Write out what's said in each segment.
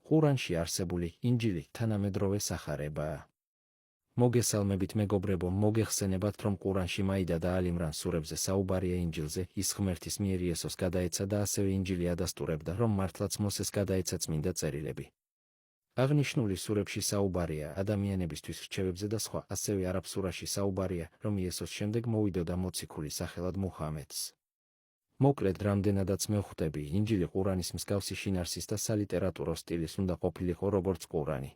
ყურანში არსებული ინჯილი თანამედროვე სახარებაა. მოგესალმებით მეგობრებო, მოგეხსენებათ, რომ ყურანში მაიდა და ალ-იმრან სურებზე საუბარია ინჯილზე, ის ღმერთის მიერ იესოს გადაეცა და ასევე ინჯილი ადასტურებდა, რომ მართლაც მოსეს გადაეცა წმინდა წერილები. აღნიშნული სურებში საუბარია ადამიანებისთვის რჩევებზე და სხვა, ასევე არაბ სურაში საუბარია, რომ იესოს შემდეგ მოვიდოდა მოციქული სახელად მუჰამედს. მოკლედ, რამდენადაც მევხვდები, ინჯილი ყურანის მსგავსი შინარსის და სალიტერატურო სტილის უნდა ყოფილიყო როგორც ყურანი.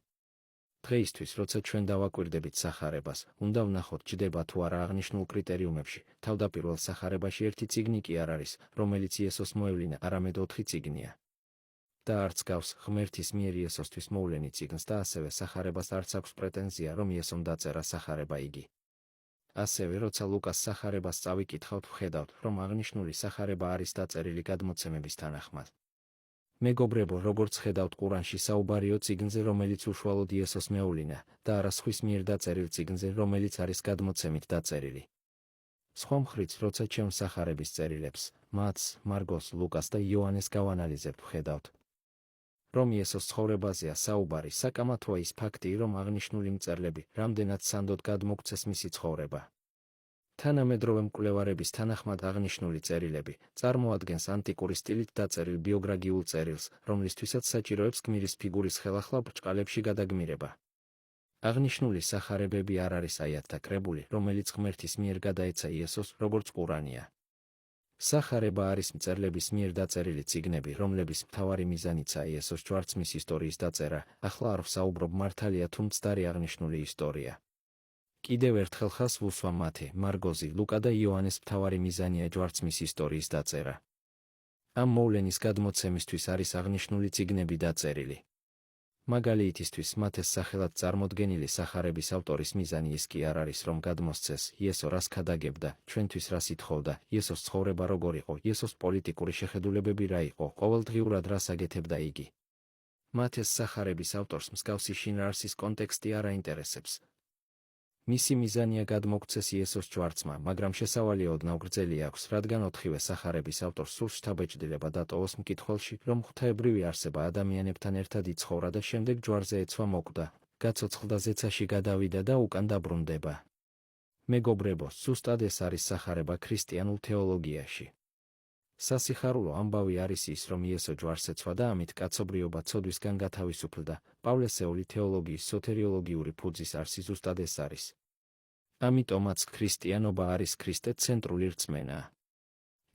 დღეისთვის, როცა ჩვენ დავაკვირდებით სახარებას, უნდა ვნახოთ, ჯდება თუ არა აღნიშნულ კრიტერიუმებში. თავდაპირველ სახარებაში ერთი წიგნი კი არ არის, რომელიც იესოს მოევლინა, არამედ 4 წიგნია. და არც გავს ღმერთის მიერ იესოსთვის მოვლენი წიგნს და ასევე სახარებას არც აქვს პრეტენზია, რომ იესომ დაწერა სახარება იგი. ასევე, როცა ლუკას სახარებას წავიკითხავთ, ვხედავთ, რომ აღნიშნული სახარება არის დაწერილი გადმოცემების თანახმად. მეგობრებო, როგორც ხედავთ, ყურანში საუბარიო წიგნზე, რომელიც უშუალოდ იესოს მეუვლინა, და არა სხვის მიერ დაწერილ წიგნზე, რომელიც არის გადმოცემით დაწერილი. სხვა მხრით, როცა ჩემს სახარების წერილებს, მათს, მარგოს, ლუკას და იოანეს გავანალიზებთ, ვხედავთ, რომ იესოს ცხოვრებაზეა საუბარი. საკამათოა ის ფაქტი, რომ აღნიშნული მწერლები რამდენად სანდოდ გადმოგვცეს მისი ცხოვრება. თანამედროვე მკვლევარების თანახმად აღნიშნული წერილები წარმოადგენს ანტიკური სტილით დაწერილ ბიოგრაფიულ წერილს, რომლისთვისაც საჭიროებს გმირის ფიგურის ხელახლა ბრჭყალებში გადაგმირება. აღნიშნული სახარებები არ არის აიათთა კრებული, რომელიც ღმერთის მიერ გადაეცა იესოს, როგორც ყურანია. სახარება არის მწერლების მიერ დაწერილი წიგნები, რომლების მთავარი მიზანიცაა იესოს ჯვარცმის ისტორიის დაწერა. ახლა არ ვსაუბრობ მართალია თუ მცდარი აღნიშნული ისტორია. კიდევ ერთხელ ხას ვუსვა მათე, მარგოზი, ლუკა და იოანეს მთავარი მიზანია ჯვარცმის ისტორიის დაწერა. ამ მოვლენის გადმოცემისთვის არის აღნიშნული წიგნები დაწერილი. მაგალითისთვის, მათეს სახელად წარმოდგენილი სახარების ავტორის მიზანი ის კი არ არის, რომ გადმოსცეს, იესო რას ქადაგებდა, ჩვენთვის რას ითხოვდა, იესოს ცხოვრება როგორ იყო, იესოს პოლიტიკური შეხედულებები რა იყო, ყოველდღიურად რას აკეთებდა იგი. მათეს სახარების ავტორს მსგავსი შინაარსის კონტექსტი არ აინტერესებს. მისი მიზანია გადმოგვცეს იესოს ჯვარცმა, მაგრამ შესავალი ოდნავ გრძელი აქვს, რადგან 4-ვე სახარების ავტორს სურს შთაბეჭდილება დატოვოს მკითხველში, რომ ღვთაებრივი არსება ადამიანებთან ერთად იცხოვრა და შემდეგ ჯვარზე ეცვა მოკვდა, გაცოცხლდა ზეცაში გადავიდა და უკან დაბრუნდება. მეგობრებო, ზუსტად ეს არის სახარება ქრისტიანულ თეოლოგიაში. სასიხარულო ამბავი არის ის, რომ იესო ჯვარს ეცვა და ამით კაცობრიობა ცოდვისგან გათავისუფლდა. პავლესეული თეოლოგიის სოთერიოლოგიური ფუძის არსი ზუსტად ეს არის. ამიტომაც ქრისტიანობა არის ქრისტე ცენტრული რწმენა.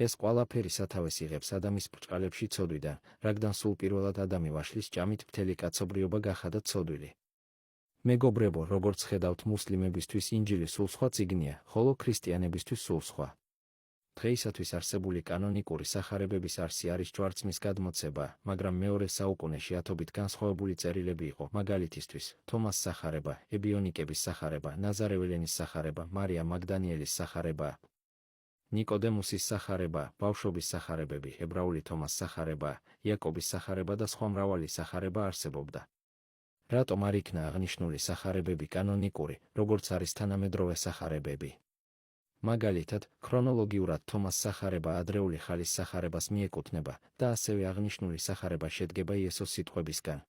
ეს ყველაფერი სათავეს იღებს ადამის ბრჭყალებში ცოდვიდან, რადგან სულ პირველად ადამი ვაშლის ჭამით მთელი კაცობრიობა გახადა ცოდვილი. მეგობრებო, როგორც ხედავთ, მუსლიმებისთვის ინჯილი სულ სხვა წიგნია, ხოლო ქრისტიანებისთვის სულ სხვა. დღეისათვის არსებული კანონიკური სახარებების არსი არის ჯვარცმის გადმოცება, მაგრამ მეორე საუკუნეში ათობით განსხვავებული წერილები იყო, მაგალითისთვის, თომას სახარება, ებიონიკების სახარება, ნაზარეველენის სახარება, მარია მაგდანიელის სახარება, ნიკოდემუსის სახარება, ბავშვობის სახარებები, ებრაული თომას სახარება, იაკობის სახარება და სხვა მრავალი სახარება არსებობდა. რატომ არ იქნა აღნიშნული სახარებები კანონიკური, როგორც არის თანამედროვე სახარებები? მაგალითად, ქრონოლოგიურად თომას სახარება ადრეული ხალის სახარებას მიეკუთვნება და ასევე აღნიშნული სახარება შედგება იესოს სიტყვებისგან.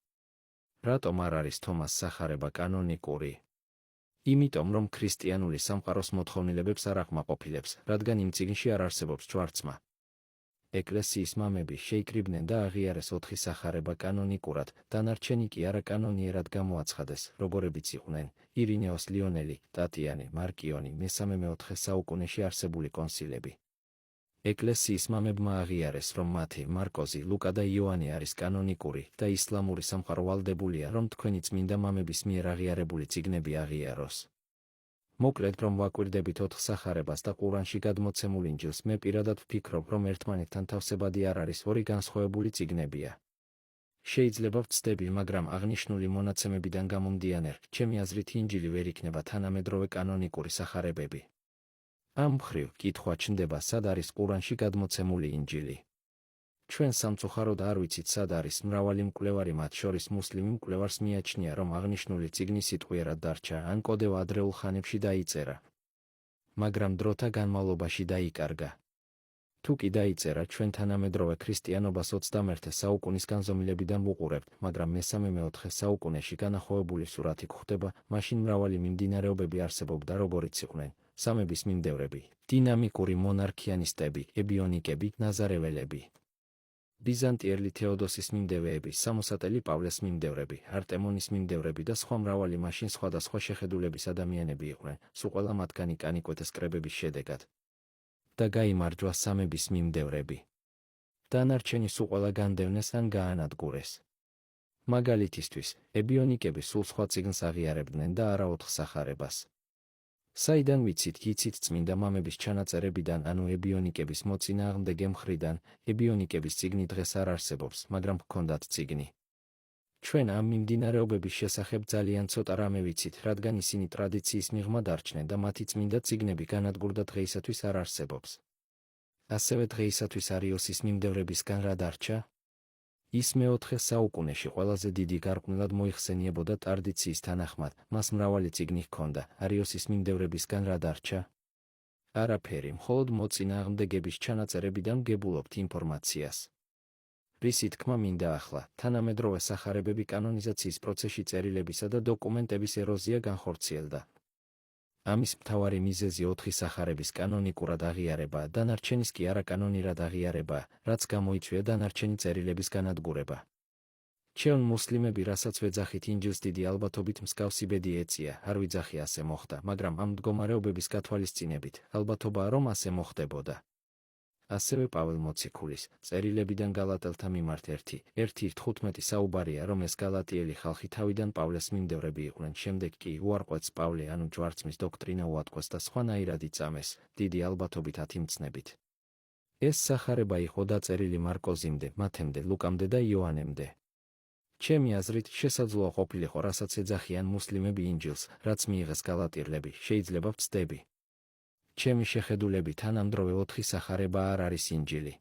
რატომ არ არის თომას სახარება კანონიკური? იმიტომ, რომ ქრისტიანული სამყაროს მოთხოვნილებებს არ აკმაყოფილებს, რადგან იმ წიგნში არ არსებობს ჯვარცმა. ეკლესიის მამები შეიკრიბნენ და აღიარეს 4 სახარება კანონიკურად, დანარჩენი კი არაკანონიერად გამოაცხადეს, როგორებიც იყვნენ ირინეოს ლიონელი, ტატიანე, მარკიონი, მესამე-მეოთხე საუკუნეში არსებული კონსილები. ეკლესიის მამებმა აღიარეს, რომ მათე, მარკოზი, ლუკა და იოანე არის კანონიკური და ისლამური სამყარო ვალდებულია, რომ თქვენი წმინდა მამების მიერ აღიარებული წიგნები აღიაროს. მოკლედ, რომ ვაკვირდებით 4 სახარებას და ყურანში გადმოცემულ ინჯილს, მე პირადად ვფიქრობ, რომ ერთმანეთთან თავსებადი არ არის, 2 განსხვავებული წიგნებია. შეიძლება ვცდები, მაგრამ აღნიშნული მონაცემებიდან გამომდიანერ, ჩემი აზრით ინჯილი ვერ იქნება თანამედროვე კანონიკური სახარებები. ამ მხრივ, კითხვა ჩნდება, სად არის ყურანში გადმოცემული ინჯილი. ჩვენ სამწუხაროდ არ ვიცით, სად არის. მრავალი მკვლევარი, მათ შორის მუსლიმი მკვლევარს მიაჩნია, რომ აღნიშნული წიგნი სიტყვიერად დარჩა, ან კოდევ ადრეულ ხანებში დაიწერა, მაგრამ დროთა განმავლობაში დაიკარგა. თუ კი დაიწერა ჩვენ თანამედროვე ქრისტიანობას 21 საუკუნის განზომილებიდან ვუყურებთ, მაგრამ მესამე-მეოთხე საუკუნეში განახოვებული სურათი გვხვდება, მაშინ მრავალი მიმდინარეობები არსებობდა, როგორიც იყვნენ სამების მიმდევრები, დინამიკური მონარქიანისტები, ებიონიკები, ნაზარეველები, ბიზანტიელი თეოდოსის მიმდევრები, სამოსატელი პავლეს მიმდევრები, არტემონის მიმდევრები და სხვა მრავალი მაშინ სხვადასხვა შეხედულების ადამიანები იყვნენ, სულ ყველა მათგანი კანიკვეთეს კრებების შედეგად და გაიმარჯვა სამების მიმდევრები. დანარჩენი სულ ყველა განდევნეს ან გაანადგურეს. მაგალითისთვის, ებიონიკები სულ სხვა წიგნს აღიარებდნენ და არა 4 სახარებას. საიდან ვიცით? იცით წმინდა მამების ჩანაწერებიდან, ანუ ებიონიკების მოწინააღმდეგე მხრიდან. ებიონიკების წიგნი დღეს არ არსებობს, მაგრამ ჰქონდათ წიგნი. ჩვენ ამ მიმდინარეობების შესახებ ძალიან ცოტა რამე ვიცით, რადგან ისინი ტრადიციის მიღმა დარჩნენ და მათი წმინდა წიგნები განადგურდა დღეისათვის არ არსებობს. ასევე დღეისათვის არიოსის მიმდევრებისგან რა დარჩა? ის მე-4 საუკუნეში ყველაზე დიდი გარყვნილად მოიხსენიებოდა ტრადიციის თანახმად, მას მრავალი წიგნი ჰქონდა, არიოსის მიმდევრებისგან რა დარჩა? არაფერი, მხოლოდ მოწინააღმდეგების ჩანაწერებიდან გებულობთ ინფორმაციას. რისი თქმა მინდა ახლა, თანამედროვე სახარებები კანონიზაციის პროცესში წერილებისა და დოკუმენტების ეროზია განხორციელდა. ამის მთავარი მიზეზი 4 სახარების კანონიკურად აღიარებაა, დანარჩენის კი არაკანონირად აღიარებაა, რაც გამოიწვია დანარჩენი წერილების განადგურება. ჩვენ მუსლიმები, რასაც ვეძახით ინჯილს, დიდი ალბათობით მსგავსი ბედი ეწია, არ ვიძახი ასე მოხდა, მაგრამ ამ მდგომარეობების გათვალისწინებით, ალბათობაა, რომ ასე მოხდებოდა. ასევე პაველე მოციქულის წერილებიდან გალატელთა მიმართ 1:15 საუბარია, რომ ეს გალატიელი ხალხი თავიდან პავლეს მიმდევრები იყვნენ, შემდეგ კი უარყვეთს პავლე ანუ ჯვარცმის დოქტრინა უატყვეს და სხვანაირად იწამეს, დიდი ალბათობით 10 მცნებით. ეს სახარება იყო დაწერილი მარკოზიმდე, მათემდე, ლუკამდე და იოანემდე. ჩემი აზრით, შესაძლოა ყოფილიყო, რასაც ეძახიან მუსლიმები ინჯილს, რაც მიიღეს გალატიელები, შეიძლება ვწდები. ჩემი შეხედულებით თანამედროვე 4 სახარება არ არის ინჯილი.